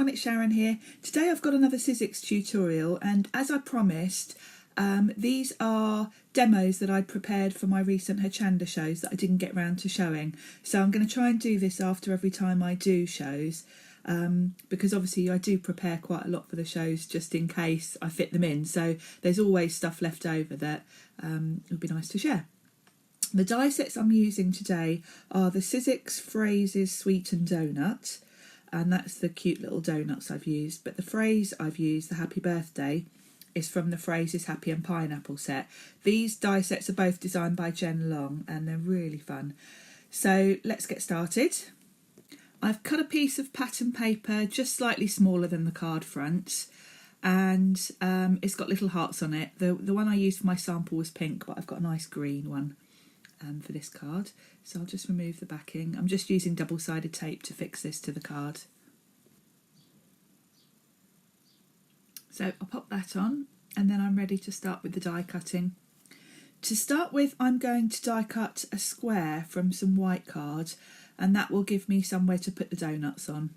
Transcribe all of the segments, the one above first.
everyone, it's Sharon here. Today I've got another Sizzix tutorial, and as I promised, these are demos that I'd prepared for my recent Hochanda shows that I didn't get round to showing. So I'm going to try and do this after every time I do shows, because obviously I do prepare quite a lot for the shows just in case I fit them in. So there's always stuff left over that would be nice to share. The die sets I'm using today are the Sizzix Phrases Sweetened Donut, and that's the cute little donuts I've used. But the phrase I've used, the Happy Birthday, is from the Phrases Happy and Pineapple set. These die sets are both designed by Jen Long and they're really fun. So let's get started. I've cut a piece of pattern paper just slightly smaller than the card front, and it's got little hearts on it. The one I used for my sample was pink, but I've got a nice green one for this card. So I'll just remove the backing. I'm just using double-sided tape to fix this to the card. So I'll pop that on, and then I'm ready to start with the die cutting. To start with, I'm going to die cut a square from some white card, and that will give me somewhere to put the donuts on,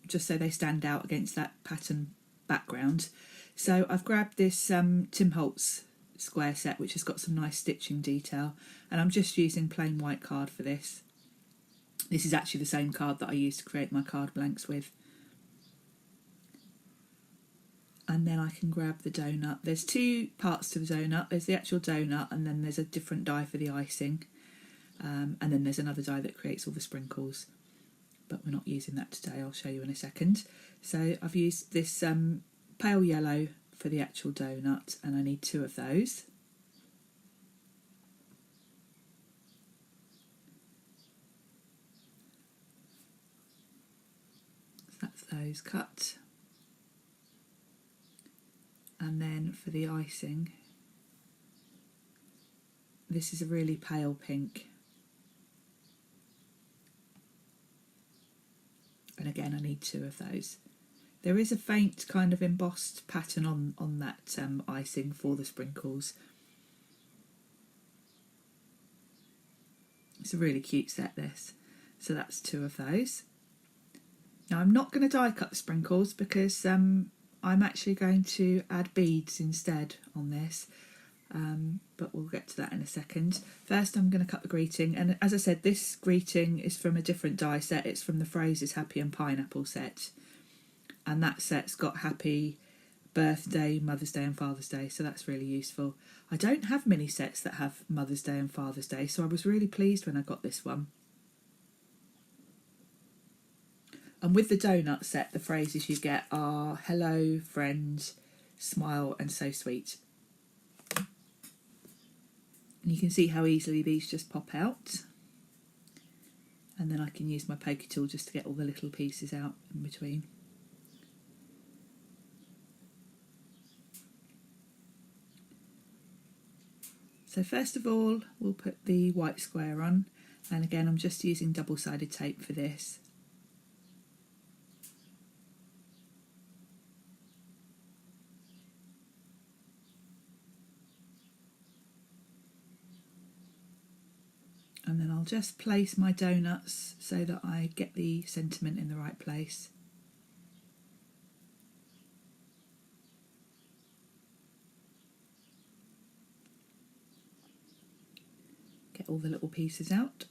just so they stand out against that pattern background. So I've grabbed this Tim Holtz square set, which has got some nice stitching detail, and I'm just using plain white card for this. This is actually the same card that I used to create my card blanks with. And then I can grab the donut. There's two parts to the donut. There's the actual donut, and then there's a different die for the icing, and then there's another die that creates all the sprinkles, but we're not using that today. I'll show you in a second. So I've used this pale yellow for the actual donut, and I need two of those. So that's those cut. And then for the icing, this is a really pale pink. And again, I need two of those. There is a faint kind of embossed pattern on that icing for the sprinkles. It's a really cute set, this. So that's two of those. Now I'm not going to die cut the sprinkles because I'm actually going to add beads instead on this. But we'll get to that in a second. First I'm going to cut the greeting, and as I said, this greeting is from a different die set. It's from the Phrases Happy and Pineapple set, and that set's got Happy Birthday, Mother's Day and Father's Day, so that's really useful. I don't have many sets that have Mother's Day and Father's Day, so I was really pleased when I got this one. And with the donut set, the phrases you get are hello, friend, smile and so sweet. And you can see how easily these just pop out. And then I can use my pokey tool just to get all the little pieces out in between. So first of all, we'll put the white square on. And again, I'm just using double-sided tape for this. And then I'll just place my donuts so that I get the sentiment in the right place. Get all the little pieces out.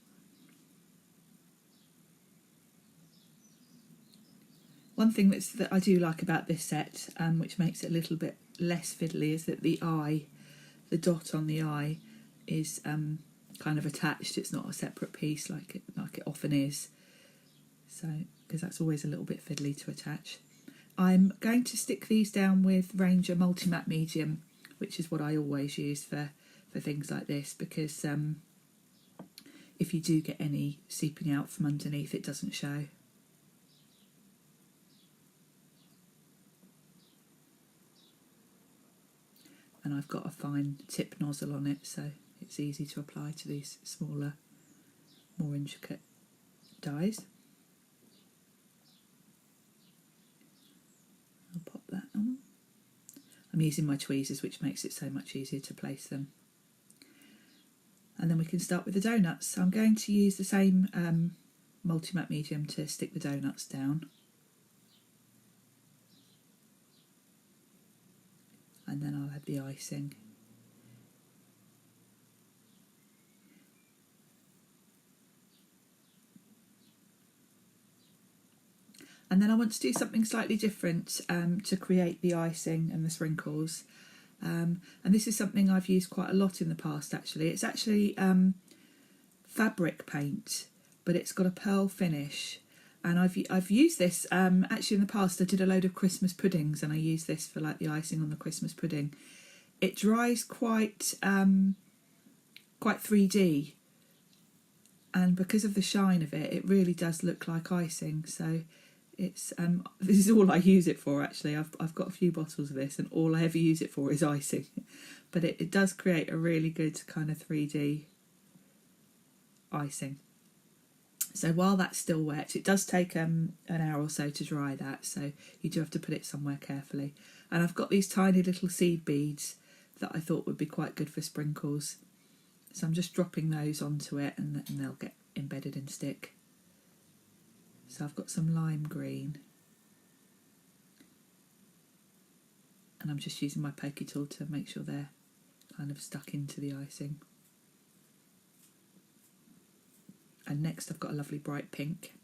One thing that I do like about this set, which makes it a little bit less fiddly, is that the eye, the dot on the eye, is kind of attached. It's not a separate piece like it often is. So, because that's always a little bit fiddly to attach. I'm going to stick these down with Ranger Multi-Matte Medium, which is what I always use for things like this, because if you do get any seeping out from underneath, it doesn't show. And I've got a fine tip nozzle on it, so it's easy to apply to these smaller, more intricate dies. I'll pop that on. I'm using my tweezers, which makes it so much easier to place them. And then we can start with the donuts. So I'm going to use the same multi-matte medium to stick the donuts down. and then I'll add the icing. And then I want to do something slightly different to create the icing and the sprinkles. And this is something I've used quite a lot in the past actually. It's actually fabric paint, but it's got a pearl finish. And I've used this actually in the past. I did a load of Christmas puddings and I used this for like the icing on the Christmas pudding. It dries quite 3D, and because of the shine of it, it really does look like icing. So it's this is all I use it for actually. I've got a few bottles of this and all I ever use it for is icing. But it does create a really good kind of 3D icing. So while that's still wet, it does take an hour or so to dry that, so you do have to put it somewhere carefully. And I've got these tiny little seed beads that I thought would be quite good for sprinkles. So I'm just dropping those onto it and they'll get embedded and stick. So I've got some lime green. And I'm just using my pokey tool to make sure they're kind of stuck into the icing. And next I've got a lovely bright pink.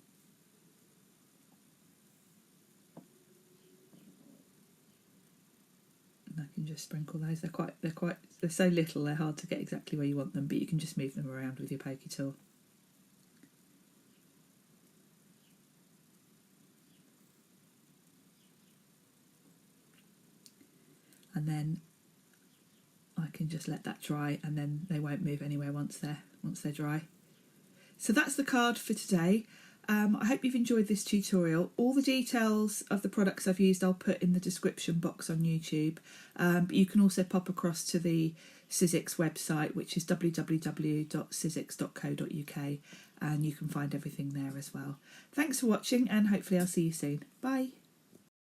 And I can just sprinkle those. They're so little, they're hard to get exactly where you want them, but you can just move them around with your pokey tool. And then I can just let that dry, and then they won't move anywhere once they're dry. So that's the card for today. I hope you've enjoyed this tutorial. All the details of the products I've used I'll put in the description box on YouTube. But you can also pop across to the Sizzix website, which is www.sizzix.co.uk, and you can find everything there as well. Thanks for watching, and hopefully I'll see you soon. Bye.